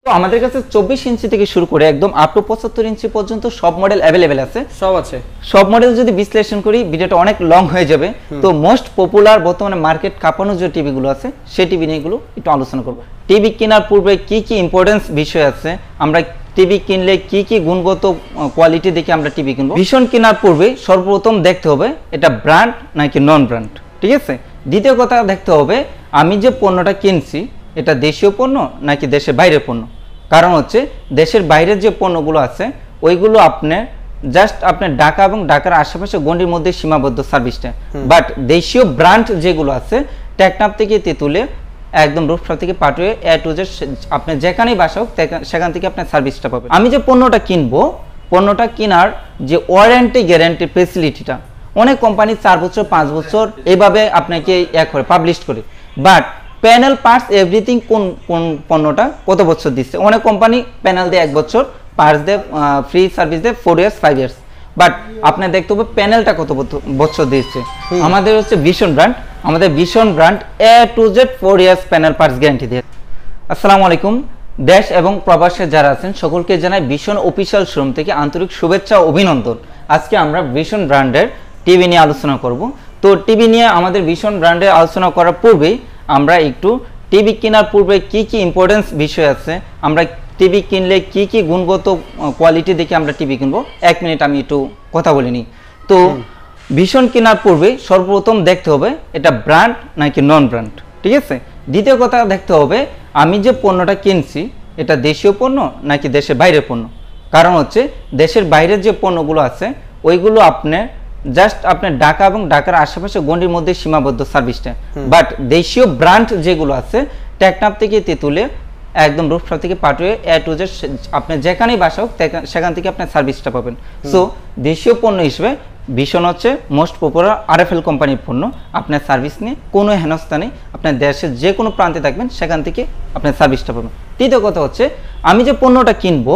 তো আমাদের কাছে 24 ইঞ্চি থেকে শুরু করে একদম আপ টু 75 ইঞ্চি পর্যন্ত সব মডেল अवेलेबल আছে। সব মডেল যদি বিশ্লেষণ করি ভিডিওটা অনেক লং হয়ে যাবে। তো মোস্ট পপুলার বর্তমানে মার্কেট কাঁপানো যে টিভি গুলো আছে সেই টিভি নিয়ে এগুলো একটু আলোচনা করব। টিভি কেনার পূর্বে কি কি ইম্পর্টেন্স বিষয় আছে, আমরা টিভি কিনলে কি কি গুণগত কোয়ালিটি দেখে আমরা টিভি কিনবো। ভীষণ কেনার পূর্বে সর্বপ্রথম দেখতে হবে এটা ব্র্যান্ড নাকি নন ব্র্যান্ড, ঠিক আছে। দ্বিতীয় কথা দেখতে হবে আমি যে পণ্যটা কিনছি এটা দেশীয় পণ্য নাকি দেশের বাইরের পণ্য। কারণ হচ্ছে দেশের বাইরের যে পণ্যগুলো আছে ওইগুলো আপনি জাস্ট আপনার ঢাকা এবং ঢাকার আশেপাশে গণ্ডির মধ্যে সীমাবদ্ধ সার্ভিসটা, বাট দেশীয় ব্র্যান্ড যেগুলো আছে টেকনাফ থেকে তেঁতুলে একদম রূপসা থেকে পাটুয়ে এ টু জেড আপনি যেখানেই বাসা হোক সেখান থেকে আপনার সার্ভিসটা পাবেন। আমি যে পণ্যটা কিনবো পণ্যটা কেনার যে ওয়ারেন্টি গ্যারান্টি ফেসিলিটিটা অনেক কোম্পানি 4 বছর 5 বছর এইভাবে আপনাকে করে পাবলিশ করে, বাট প্যানেল পার্টস এভরিথিং কোন পণ্যটা কত বছর দিচ্ছে। অনেক কোম্পানি প্যানেল দিয়ে 1 বছর, পার্টস দিয়ে ফ্রি সার্ভিস দিয়ে 4 ইয়ার্স 5 ইয়ার্স, বাট আপনি দেখতে হবে প্যানেলটা কত বছর দিচ্ছে। আমাদের হচ্ছে ভিশন ব্র্যান্ড, আমাদের vision brand A to Z 4 years panel parts guarantee দিয়ে। আসসালামু আলাইকুম, দেশ এবং প্রবাসে যারা আছেন সকলকে জানাই ভিশন অফিসিয়াল শোরুম থেকে আন্তরিক শুভেচ্ছা ও অভিনন্দন। আজকে আমরা ভিশন ব্র্যান্ডের টিভি নিয়ে আলোচনা করব। তো টিভি নিয়ে আমাদের ভিশন ব্র্যান্ডের আলোচনা করার পূর্বেই আমরা একটু টিভি কেনার পূর্বে কি কি ইম্পর্টেন্স বিষয় আছে, আমরা টিভি কিনলে কি কি গুণগত কোয়ালিটি দেখে আমরা টিভি কিনবো, 1 মিনিট আমি একটু কথা বলে নিই। তো ভীষণ কেনার পূর্বে সর্বপ্রথম দেখতে হবে এটা ব্র্যান্ড নাকি নন ব্র্যান্ড, ঠিক আছে। দ্বিতীয় কথা দেখতে হবে আমি যে পণ্যটা কিনছি এটা দেশীয় পণ্য নাকি দেশের বাইরের পণ্য। কারণ হচ্ছে দেশের বাইরের যে পণ্যগুলো আছে ওইগুলো আপনি জাস্ট আপনার ঢাকা এবং ঢাকার আশেপাশে গণ্ডির মধ্যে সীমাবদ্ধ সার্ভিসটা, বাট দেশীয় ব্র্যান্ড যেগুলো আছে টেকনাফ থেকে তেঁতুলে একদম রূপসা থেকে পাটুয়ে এ টু জেড আপনি যেখানেই বাসা হোক সেখান থেকে আপনার সার্ভিসটা পাবেন। সো দেশীয় পণ্য হিসেবে ভীষণ হচ্ছে মোস্ট পপুলার আরএফএল কোম্পানির পণ্য। আপনার সার্ভিস নিয়ে কোনো হেনস্থা নেই, আপনার দেশের যে কোনো প্রান্তে থাকবেন সেখান থেকে আপনার সার্ভিসটা পাবেন। তৃতীয় কথা হচ্ছে আমি যে পণ্যটা কিনবো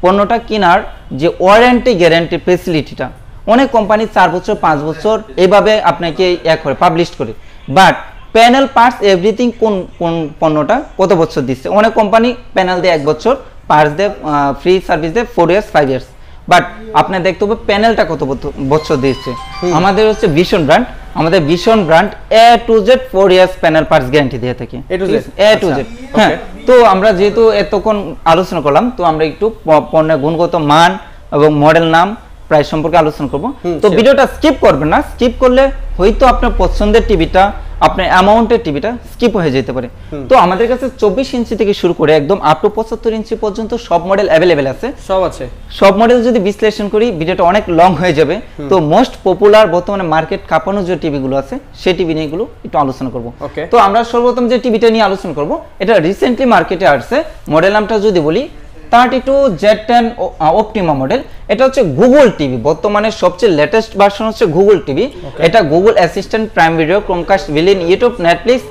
পণ্যটা কেনার যে ওয়ারেন্টি গ্যারান্টি ফেসিলিটিটা অনেক কোম্পানি 4 বছর 5 বছর এইভাবে আপনাকে করে পাবলিশ করে, বাট প্যানেল পার্টস এভরিথিং কোন পণ্যটা কত বছর দিচ্ছে। অনেক কোম্পানি প্যানেল দিয়ে 1 বছর, পার্টস দিয়ে ফ্রি সার্ভিস দিয়ে 4 ইয়ার্স 5 ইয়ার্স, বাট আপনি দেখতে হবে প্যানেলটা কত বছর দিচ্ছে। আমাদের হচ্ছে ভিশন ব্র্যান্ড, আমাদের vision brand A to Z 4 years panel parts guarantee দিয়ে থাকে, এ টু জেড। হ্যাঁ, তো আমরা যেহেতু এতক্ষণ আলোচনা করলাম তো আমরা একটু পণ্যের গুণগত মান এবং মডেল নাম প্রাইস সম্পর্কে আলোচনা করব। তো ভিডিওটা স্কিপ করবেন না, স্কিপ করলে হয়তো আপনার পছন্দের টিভিটা আপনার অ্যামাউন্টের টিভিটা স্কিপ হয়ে যেতে পারে। তো আমাদের কাছে 24 ইঞ্চি থেকে শুরু করে একদম আপ টু 75 ইঞ্চি পর্যন্ত সব মডেল अवेलेबल আছে। সব মডেল যদি বিশ্লেষণ করি ভিডিওটা অনেক লং হয়ে যাবে। তো মোস্ট পপুলার বর্তমানে মার্কেট কাঁপানো যে টিভি গুলো আছে সেই টিভি নিয়ে এগুলো একটু আলোচনা করব। তো আমরা সর্বপ্রথম যে টিভিটা নিয়ে আলোচনা করব এটা রিসেন্টলি মার্কেটে আসছে। মডেল নামটা যদি বলি 32Z10 অপটিমা মডেল। এটা হচ্ছে গুগল টিভি, বর্তমানে সবচেয়ে লেটেস্ট ভার্সন হচ্ছে গুগল টিভি। এটা Google assistant, prime video, Chromecast, ভিলিন, YouTube, Netflix,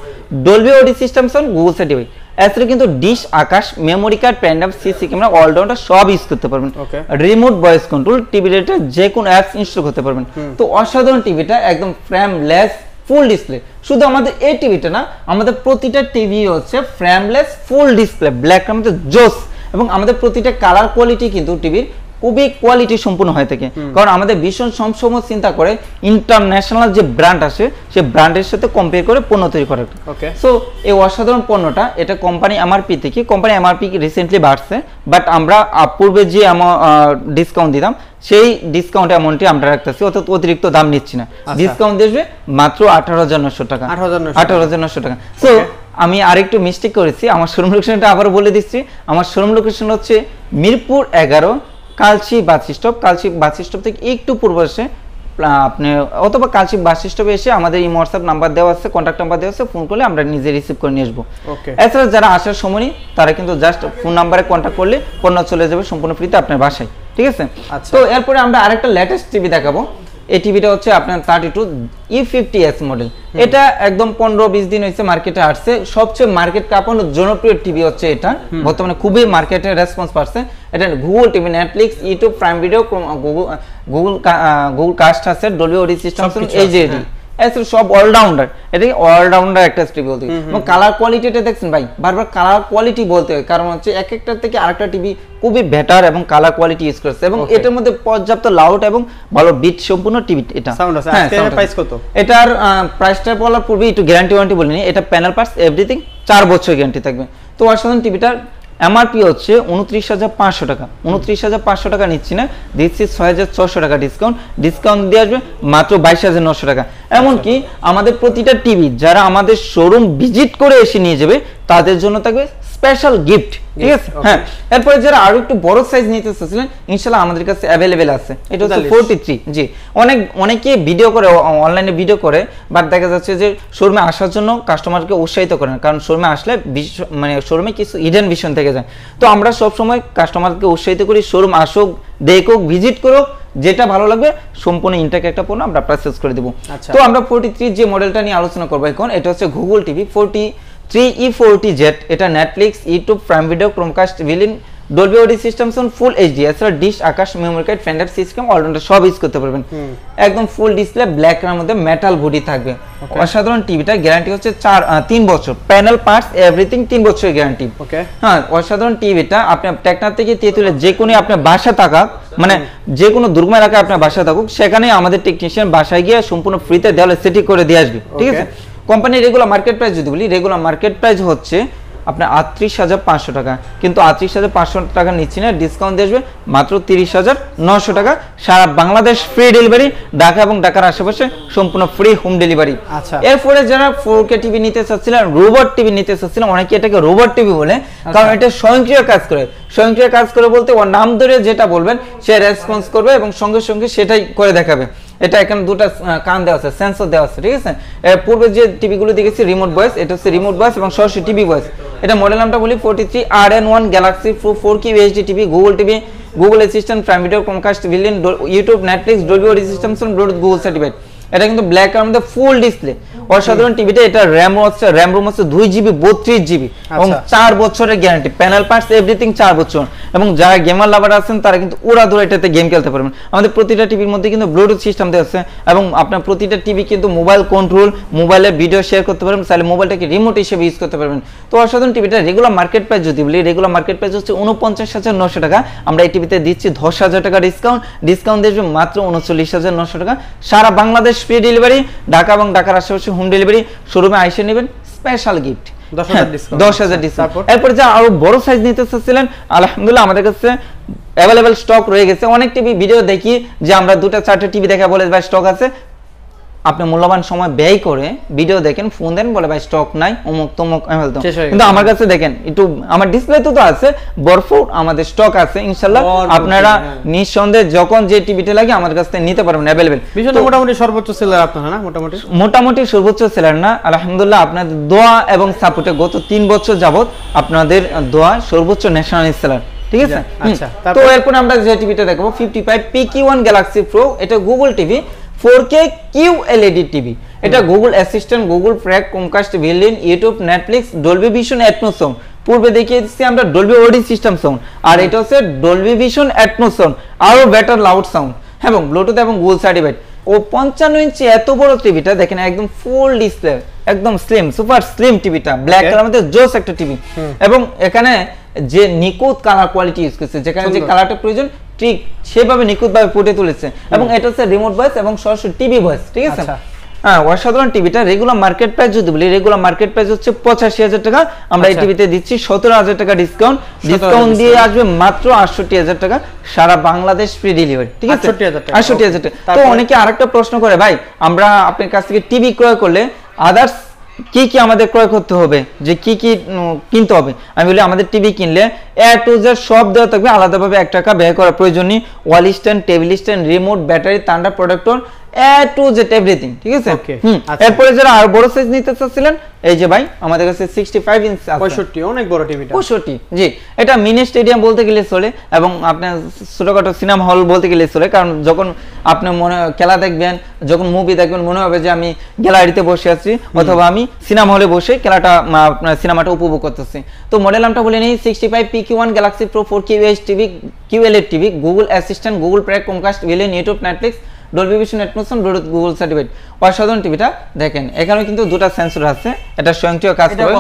Dolby audio system sound Google সে টিভি। এছাড়া কিন্তু dish, Akash, memory card, pen drive, CC camera all rounder সব ইউজ করতে পারবেন। রিমোট ভয়েস কন্ট্রোল, টিভি রেটে যে কোনো অ্যাপস ইনস্টল করতে পারবেন। তো অসাধারণ টিভিটা, একদম ফ্রেমলেস ফুল ডিসপ্লে। শুধু আমাদের এই টিভিটা না, আমাদের প্রতিটা টিভি হচ্ছে ফ্রেমলেস ফুল ডিসপ্লে, ব্ল্যাক এর মধ্যে জোস, এবং আমাদের প্রতিটা কালার কোয়ালিটি কিন্তু টিভির খুবই কোয়ালিটি সম্পূর্ণ হয়ে থাকে। কারণ আমাদের ভীষণ সবসময় চিন্তা করে ইন্টারন্যাশনাল যে ব্র্যান্ড আছে সেই ব্র্যান্ডের সাথে কম্পেয়ার করে পণ্য তৈরি করা। সো এই অসাধারণ পণ্যটা এটা কোম্পানি এমআরপি থেকে, কোম্পানি এমআরপি রিসেন্টলি বাড়ছে, বাট আমরা পূর্বে যে ডিসকাউন্ট দিতাম সেই ডিসকাউন্ট অ্যামাউন্টটি আমরা রাখতেছি, অর্থাৎ অতিরিক্ত দাম নিচ্ছি না। ডিসকাউন্ট দেবে মাত্র 18,900 টাকা, 18,900 টাকা। সো আমি আরেকটু মিস্টেক করেছি, আমার শোরুম লোকেশনটা আবারও বলে দিচ্ছি। আমার শোরুম লোকেশন হচ্ছে মিরপুর 11 কালচি বাস স্টপ। কালচি বাস স্টপ থেকে একটু পূর্ব এসে আপনি অথবা কালচি বাস স্টপে এসে আমাদের এই হোয়াটসঅ্যাপ নাম্বার দেওয়া আছে, কন্ট্যাক্ট নাম্বার দেওয়া আছে, ফোন করলে আমরা নিজে রিসিভ করে নিয়ে আসবো। এছাড়া যারা আসার সময় তারা কিন্তু জাস্ট ফোন নাম্বারে কন্ট্যাক্ট করলে পণ্য চলে যাবে সম্পূর্ণ ফ্রিতে আপনার বাসায়, ঠিক আছে। তো এরপরে আমরা আরেকটা লেটেস্ট টিভি দেখাবো। এই টিভিটা হচ্ছে আপনার 32E50S মডেল। এটা একদম 15-20 দিন হয়েছে মার্কেটে আসছে। সবচেয়ে মার্কেট কাঁপানো জনপ্রিয় টিভি হচ্ছে এটা, বর্তমানে খুবই মার্কেটে রেসপন্স পাচ্ছে। এটা Google TV, Netflix, YouTube, prime Video, Google Cast আছে, ডলবি অডি সিস্টেম, এইচডি এছাড়া সব অলরাউন্ডার, এটা অলরাউন্ডার একটা টিভি বলতে হয়। এবং কালার কোয়ালিটিটা দেখছেন ভাই, বারবার কালার কোয়ালিটি বলতে হয়, কারণ হচ্ছে এক একটার থেকে আরেকটা টিভি খুবই বেটার এবং কালার কোয়ালিটি ইউজ করছে, এবং এটার মধ্যে পর্যাপ্ত লাউড এবং ভালো বিট সম্পূর্ণ টিভি। এটা সাউন্ড আছে। এর প্রাইস কত? এটার প্রাইসটা বলার পূর্বে একটু গ্যারান্টি ওয়ারেন্টি বলে নিই। এটা প্যানেল পার্টস এভরিথিং 4 বছর গ্যারান্টি থাকবে। তো অসাধারণ টিভিটার এমআরপি হচ্ছে 29,500 টাকা। 29,500 টাকা নিচ্ছি না, দিচ্ছি 6,600 টাকা ডিসকাউন্ট দিয়ে আসবে মাত্র 22,900 টাকা। এমনকি আমাদের প্রতিটা টিভি যারা আমাদের শোরুম ভিজিট করে এসে নিয়ে যাবে তাদের জন্য থাকবে স্পেশাল গিফট, ঠিক আছে? হ্যাঁ, এরপরে যারা আরো একটু বড় সাইজ নিতে চাচ্ছিলেন ইনশাআল্লাহ আমাদের কাছে अवेलेबल আছে। এটা হচ্ছে 43। জি, অনেকে ভিডিও করে, অনলাইনে ভিডিও করে, বাট দেখা যাচ্ছে যে শোরুমে আসার জন্য কাস্টমারকে উৎসাহিত করে না, কারণ শোরুমে আসলে মানে শোরুমে কিছু হিডেন ভিশন থেকে যায়। তো আমরা সব সময় কাস্টমারকে উৎসাহিত করি, শোরুম আসুক, দেখুক, ভিজিট করুক, যেটা ভালো লাগবে সম্পূর্ণ ইনটেক একটা পণ্য আমরা পারচেজ করে দেব। তো আমরা 43 যে মডেলটা নিয়ে আলোচনা করব এখন, এটা হচ্ছে গুগল টিভি 43E40Z। এটা Netflix, YouTube, prime video, Chromecast, ভিলিন, Dolby audio system sound, full HD, এছাড়া dish, Akash, memory card, pen drive system all rounder সব ইউজ করতে পারবেন। একদম ফুল ডিসপ্লে, ব্ল্যাক এর মধ্যে মেটাল বডি থাকবে। অসাধারণ টিভিটা গ্যারান্টি হচ্ছে 3 বছর, প্যানেল পার্টস এভরিথিং 3 বছরের গ্যারান্টি। হ্যাঁ, অসাধারণ টিভিটা আপনি টেকনাফ থেকে তেতুলে যে কোনো আপনার বাসা থাকা, মানে যে কোনো দুর্গম এলাকায় আপনার বাসা থাকুক, সেখানে আমাদের টেকনিশিয়ান বাসায় গিয়ে সম্পূর্ণ ফ্রিতে দেওয়ালে সেটিং করে দিয়ে আসবে, ঠিক আছে? কোম্পানির রেগুলার মার্কেট প্রাইস যদি বলি, রেগুলার মার্কেট প্রাইস হচ্ছে আপনার 38,500 টাকা, কিন্তু 38,500 টাকা নিচ্ছি না, ডিসকাউন্ট দিয়ে আসবে মাত্র 30,900 টাকা। সারা বাংলাদেশ ফ্রি ডেলিভারি, ঢাকা এবং ঢাকার আশেপাশে সম্পূর্ণ ফ্রি হোম ডেলিভারি। এরপরে যারা 4K টিভি নিতে চাচ্ছিলেন, রোবট টিভি নিতে চাচ্ছিলেন, অনেকে এটাকে রোবট টিভি বলে, কারণ এটা স্বয়ংক্রিয় কাজ করে। স্বয়ংক্রিয় কাজ করে বলতে ওর নাম ধরে যেটা বলবেন সে রেসপন্স করবে এবং সঙ্গে সঙ্গে সেটাই করে দেখাবে। এটা এখানে দুটো কান দেওয়া আছে, সেন্সর দেওয়া আছে, ঠিক আছে? পূর্বে যে টিভিগুলো দেখেছি রিমোট ভয়েস, এটা হচ্ছে রিমোট ভয়েস এবং সরাসরি টিভি ভয়েস। এটা মডেল নামটা বলি 43RN1 Galaxy pro 4K UHD TV, Google TV, Google assistant, prime video, Chromecast, ভিলিন, YouTube, Netflix, Dolby audio system, Bluetooth, Google certified. এটা কিন্তু ব্ল্যাক এর মধ্যে ফুল ডিসপ্লে, অসাধারণ টিভিটা। এটা র্যাম রোম হচ্ছে 2GB 32GB এবং 4 বছরের গ্যারান্টি, প্যানেল পার্টস এভরিথিং 4 বছর। এবং যারা গেমার লাভার আছেন তারা কিন্তু উড়াধুরা এটাতে গেম খেলতে পারবেন। আমাদের প্রতিটা টিভির মধ্যে কিন্তু ব্লুটুথ সিস্টেম দেওয়া আছে, এবং আপনার প্রতিটা টিভি কিন্তু মোবাইল কন্ট্রোল, মোবাইলে ভিডিও শেয়ার করতে পারবেন, তাহলে মোবাইলটাকে রিমোট হিসেবে ইউজ করতে পারবেন। তো অসাধারণ টিভিটা রেগুলার মার্কেট প্রাইস যদি বলি, রেগুলার মার্কেট প্রাইস হচ্ছে 49,900 টাকা। আমরা এই টিভিতে দিচ্ছি 10,000 টাকা ডিসকাউন্ট দিয়ে মাত্র 39,900 টাকা। সারা বাংলাদেশ ফ্রি ডেলিভারি, ঢাকা এবং ঢাকার আশেপাশে হোম ডেলিভারি। শোরুমে আইসে নেবেন, স্পেশাল গিফট 10,000 ডিসকাউন্ট। এরপর যা আরো বড় সাইজ নিতে চাচ্ছিলেন, আলহামদুলিল্লাহ আমাদের কাছে অ্যাভেলেবল স্টক রয়ে গেছে। অনেক টিভি ভিডিও দেখি যে আমরা 2-4টা টিভি দেখা বলে ভাই স্টক আছে, আপনি মূল্যবান সময় ব্যয় করে ভিডিও দেখেন, ফোন দেন, বলে ভাই স্টক নাই, অমুক তমুক, কিন্তু আমার কাছে দেখেন একটু আমার ডিসপ্লে তো আছে, ভরপুর আমাদের স্টক আছে ইনশাআল্লাহ। আপনারা নিঃসন্দেহে যখন যে টিভিটা লাগে আমার কাছ থেকে নিতে পারবেন, अवेलेबल। মোটামুটি সর্বোচ্চ সেলার আপনারা না? মোটামুটি সর্বোচ্চ সেলার না, আলহামদুলিল্লাহ আপনাদের দোয়া এবং সাপোর্টে গত 3 বছর যাবত আপনাদের দোয়া সর্বোচ্চ ন্যাশনাল সেলার, ঠিক আছে? তো এরপর আমরা যে টিভিটা দেখবো 55PQ1 গ্যালাক্সি প্রো। এটা Google TV 4K QLED TV. এটা গুগল অ্যাসিস্ট্যান্ট, গুগল প্র্যাক, ক্রোমকাস্ট, ভিলিন, YouTube, Netflix, Dolby vision Atmos sound. পূর্বে দেখিয়েছি আমরা ডলবি অডিও সিস্টেম সাউন্ড, আর এটা হচ্ছে ডলবি ভিশন অ্যাটমস সাউন্ড, আরো বেটার লাউড সাউন্ড, এবং ব্লুটুথ এবং গুগল সার্টিফাইড। ও 55 ইঞ্চি এত বড় টিভিটা দেখেন, একদম ফুল ডিসপ্লে, একদম স্লিম, সুপার স্লিম টিভিটা, ব্ল্যাক কালার মধ্যে জোস একটা টিভি। এবং এখানে যে নিখুঁত কালার কোয়ালিটি ইউজ করছে, যেখানে যে কালারটা প্রয়োজন ঠিক সেভাবে নিখুঁতভাবে ফুটে তুলেছে। এবং এটা হচ্ছে রিমোট ভয়েস এবং সরাসরি টিভি ভয়েস, ঠিক আছে? হ্যাঁ, অসাধারণ টিভিটা। রেগুলার মার্কেট প্রাইস যদি বলি, রেগুলার মার্কেট প্রাইস হচ্ছে 85,000 টাকা। আমরা এই টিভিতে দিচ্ছি 17,000 টাকা ডিসকাউন্ট দিয়ে আসবে মাত্র 68,000 টাকা। সারা বাংলাদেশ ফ্রি ডেলিভারি, ঠিক আছে? 68,000 টাকা। তো অনেকে আরেকটা প্রশ্ন করে, ভাই আমরা আপনার কাছ থেকে টিভি ক্রয় করলে আদার্স কি কি আমাদের ক্রয় করতে হবে, যে কি কি কিনতে হবে? আমি বলি আমাদের টিভি কিনলে A to Z সব দেওয়া থাকবে, আলাদাভাবে 1 টাকা ব্যয় করার প্রয়োজন নেই। Wall stand, table stand, remote, battery, thunder protector, A to Z everything, ঠিক আছে? এরপরে যারা আর বড় সাইজ নিতে চাচ্ছিলেন, এই যে ভাই আমাদের কাছে 65 ইঞ্চ আছে। 65 অনেক বড় টিভিটা। 65, জি। এটা মিনি স্টেডিয়াম বলতে গেলে চলে, এবং আপনার ছোটখাটো সিনেমা হল বলতে গেলে চলে, কারণ যখন আপনি মনে খেলা দেখবেন, যখন মুভি দেখবেন, মনে হবে যে আমি গ্যালারিতে বসে আছি, অথবা আমি সিনেমা হলে বসে খেলাটা আপনার সিনেমাটা উপভোগ করতেছি। তো মডেল নামটা বলে নেই 65PQ1 Galaxy pro 4K UHD TV, QLED TV, Google assistant, Google প্র্যাক, ক্রোমকাস্ট, ভিলিন, YouTube, Netflix, Dolby vision atmosphere Bluetooth Google certified অসাধারণ টিভিটা দেখেন এখানে কিন্তু দুটো সেন্সর আছে এটা স্বয়ংক্রিয় কাজ করে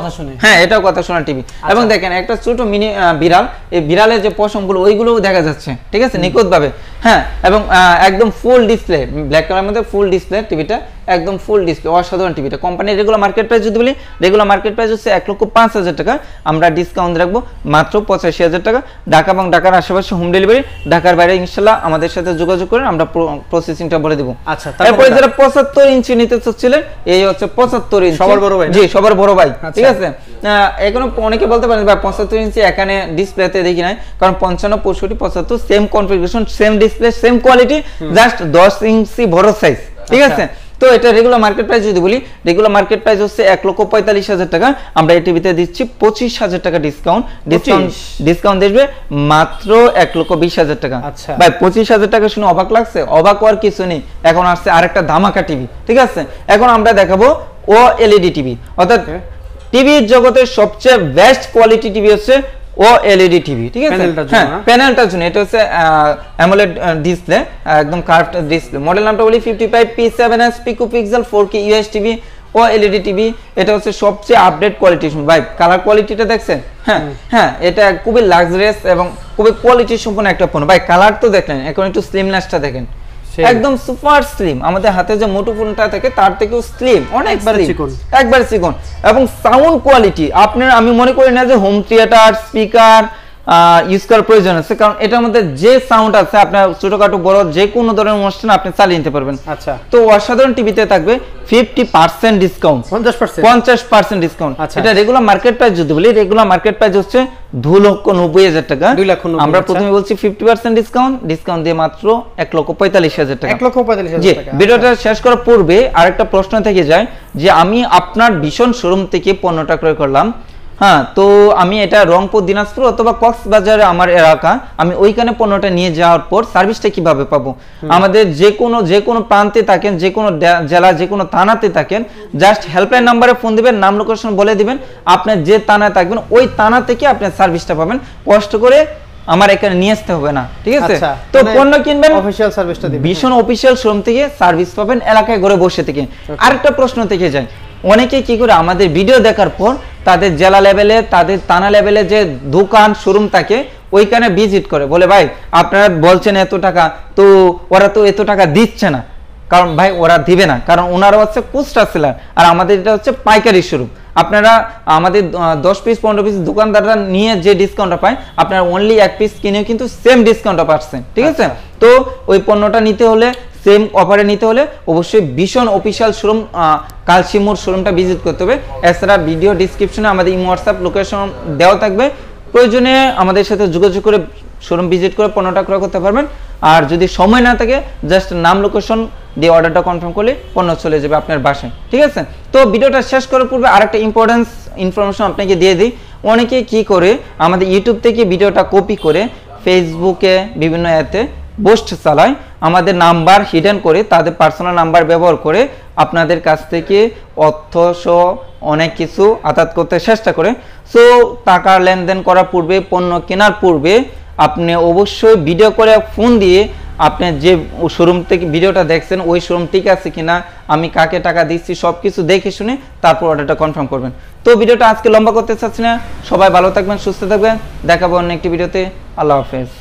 হ্যাঁ এটাও কথা শোনা টিভি এবং দেখেন একটা ছোট মিনি বিড়াল এই বিড়ালের যে পশমগুলো ওইগুলোও দেখা যাচ্ছে ঠিক আছে নিখুঁতভাবে হ্যাঁ এবং একদম ফুল ডিসপ্লে ব্ল্যাক কালারের মধ্যে ফুল ডিসপ্লে টিভিটা একদম ফুল ডিসপ্লে অসাধারণ টিভিটা কোম্পানির রেগুলার মার্কেট প্রাইস যদি বলি রেগুলার মার্কেট প্রাইস হচ্ছে 1,05,000 টাকা আমরা ডিসকাউন্ট রাখবো মাত্র 85,000 টাকা ঢাকা এবং ঢাকার আশেপাশে হোম ডেলিভারি ঢাকার বাইরে ইনশাআল্লাহ আমাদের সাথে যোগাযোগ করে আমরা প্রসেসিংটা বলে দেব আচ্ছা তারপরে যারা 75 ইঞ্চি নিতে চাচ্ছিলেন এই হচ্ছে 75 ইঞ্চি সবার বড় ভাই জি সবার বড় ভাই ঠিক আছে এখনো অনেকে বলতে পারেন ভাই 75 ইঞ্চি এখানে ডিসপ্লেতে দেখি নাই কারণ 55 65 75 same configuration same display same quality just 10 ইঞ্চি বড় সাইজ ঠিক আছে তো এটা রেগুলার মার্কেট প্রাইস যদি বলি রেগুলার মার্কেট প্রাইস হচ্ছে 1,45,000 টাকা আমরা এই টিভিতে দিচ্ছি 25,000 টাকা ডিসকাউন্ট দেবে মাত্র 1,20,000 টাকা ভাই 25,000 টাকা শুনে অবাক লাগছে অবাক হওয়ার কিছু নেই এখন আসছে আরেকটা ধামাকা টিভি ঠিক আছে এখন আমরা দেখাবো ওএলইডি টিভি অর্থাৎ টিভির জগতের সবচেয়ে বেস্ট কোয়ালিটি টিভি হচ্ছে OLED টিভি ঠিক আছে হ্যাঁ প্যানেলটার জন্য এটা হচ্ছে AMOLED ডিসপ্লে একদম কার্ভড ডিসপ্লে মডেল নামটা বলি 55P7s পিকোপিক্সেল 4K UHD TV OLED TV এটা হচ্ছে সবচেয়ে আপডেট কোয়ালিটি ভাই কালার কোয়ালিটিটা দেখছেন হ্যাঁ হ্যাঁ এটা খুবই লাক্সারিয়াস এবং খুবই কোয়ালিটি সম্পন্ন একটা ফোন ভাই কালার তো দেখলেন এখন একটু স্লিমনেসটা দেখেন একদম সুপার স্লিম আমাদের হাতে যে মোটো ফোনটা থাকে তার থেকেও স্লিম অনেক একবার চিকন এবং সাউন্ড কোয়ালিটি আপনার আমি মনে করি না যে হোম থিয়েটার স্পিকার ইউজ করার প্রয়োজন আছে কারণ এটার মধ্যে যে সাউন্ড আছে আপনার ছোটখাটো বড় যে কোনো ধরনের অনুষ্ঠান আপনি চালিয়ে নিতে পারবেন আচ্ছা তো অসাধারণ টিভিতে থাকবে 50% ডিসকাউন্ট 50% ডিসকাউন্ট এটা রেগুলার মার্কেট প্রাইস যদি বলি রেগুলার মার্কেট প্রাইস হচ্ছে 2,90,000 টাকা আমরা প্রথমে বলছি 50% ডিসকাউন্ট দিয়ে মাত্র 1,45,000 টাকা 1,45,000 টাকা ভিডিওটা শেষ করার পূর্বে আরেকটা প্রশ্ন থেকে যায় যে আমি আপনার ভীষণ শোরুম থেকে পণ্যটা ক্রয় করলাম হ্যাঁ তো আমি এটা রংপুর দিনাজপুর অথবা কক্সবাজারে আমার এলাকা আমি ওইখানে পণ্যটা নিয়ে যাওয়ার পর সার্ভিসটা কিভাবে পাবো আমাদের যে কোনো প্রান্তে থাকেন যে কোনো জেলা যে কোনো থানাতে থাকেন জাস্ট হেল্পলাইন নম্বরে ফোন দিবেন নাম লোকেশন বলে দিবেন আপনি যে থানায় থাকবেন ওই থানা থেকে আপনি সার্ভিসটা পাবেন কষ্ট করে আমার এখানে নিয়ে আসতে হবে না ঠিক আছে তো পণ্য কিনবেন অফিশিয়াল সার্ভিসটা দিবেন ভীষণ অফিশিয়াল শোরুম থেকে সার্ভিস পাবেন এলাকায় ঘরে বসে থেকে আরেকটা প্রশ্ন থেকে যায় অনেকে কি করে আমাদের ভিডিও দেখার পর তাদের জেলা লেভেলে তাদের থানা লেভেলে যে দোকান শোরুম থাকে ওইখানে ভিজিট করে বলে ভাই আপনারা বলছেন এত টাকা তো ওরা তো এত টাকা দিচ্ছে না কারণ ভাই ওরা দিবে না কারণ ওনারা হচ্ছে খুচরা সেলার আর আমাদের এটা হচ্ছে পাইকারি শোরুম আপনারা আমাদের 10 পিস 15 পিস দোকানদাররা নিয়ে যে ডিসকাউন্টটা পায় আপনারা অনলি এক পিস কিনেও কিন্তু সেম ডিসকাউন্টটা পাচ্ছেন ঠিক আছে তো ওই পণ্যটা নিতে হলে সেম অফারে নিতে হলে অবশ্যই ভীষণ অফিশিয়াল শোরুম কালসিমোর শোরুমটা ভিজিট করতে হবে এছাড়া ভিডিও ডেসক্রিপশনে আমাদের ইমো হোয়াটসঅ্যাপ লোকেশন দেওয়া থাকবে প্রয়োজনে আমাদের সাথে যোগাযোগ করে শোরুম ভিজিট করে পণ্যটা ক্রয় করতে পারবেন আর যদি সময় না থাকে জাস্ট নাম লোকেশন দিয়ে অর্ডারটা কনফার্ম করলে পণ্য চলে যাবে আপনার বাসায় ঠিক আছে তো ভিডিওটা শেষ করার পূর্বে আরেকটা ইনফরমেশন আপনাকে দিয়ে দিই অনেকে কি করে আমাদের ইউটিউব থেকে ভিডিওটা কপি করে ফেসবুকে বিভিন্ন অ্যাপে পোস্ট চালায় আমাদের নাম্বার হিডেন করে তাদের পার্সোনাল নাম্বার ব্যবহার করে আপনাদের কাছ থেকে অর্থ সহ অনেক কিছু আদাত করতে চেষ্টা করে সো টাকা লেনদেন করার পূর্বে পণ্য কেনার পূর্বে আপনি অবশ্যই ভিডিও করে ফোন দিয়ে আপনি যে শোরুম থেকে ভিডিওটা দেখছেন ওই শোরুম ঠিক আছে কিনা আমি কাকে টাকা দিচ্ছি সবকিছু দেখে শুনে তারপর অর্ডারটা কনফার্ম করবেন তো ভিডিওটা আজকে লম্বা করতে চাচ্ছি না সবাই ভালো থাকবেন সুস্থ থাকবেন দেখাবো অন্য একটি ভিডিওতে আল্লাহ হাফেজ